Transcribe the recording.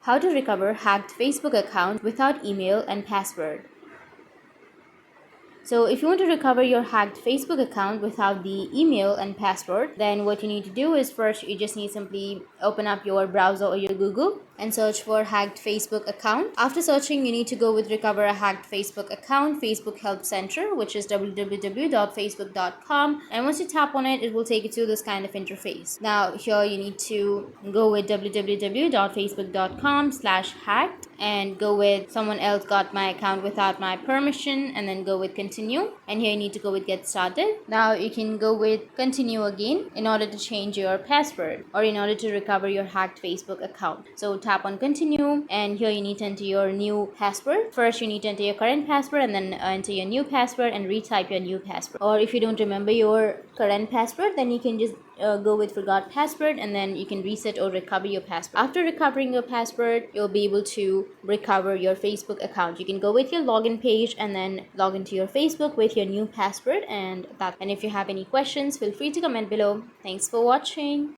How to recover hacked Facebook account without email and password. So if you want to recover your hacked Facebook account without the email and password, then what you need to do is first you just need simply open up your browser or your Google and search for hacked Facebook account. After searching, you need to go with recover a hacked Facebook account, Facebook Help Center, which is www.facebook.com. And once you tap on it, it will take you to this kind of interface. Now here you need to go with www.facebook.com/hacked and go with someone else got my account without my permission, and then go with continue, and here you need to go with get started. Now you can go with continue again in order to change your password or in order to recover your hacked Facebook account. So tap on continue, and here you need to enter your new password. First you need to enter your current password and then enter your new password and retype your new password. Or if you don't remember your current password, then you can just go with forgot password, and then you can reset or recover your password. After recovering your password, you'll be able to recover your Facebook account. You can go with your login page and then log into your Facebook with your new password, and if you have any questions, feel free to comment below. Thanks for watching.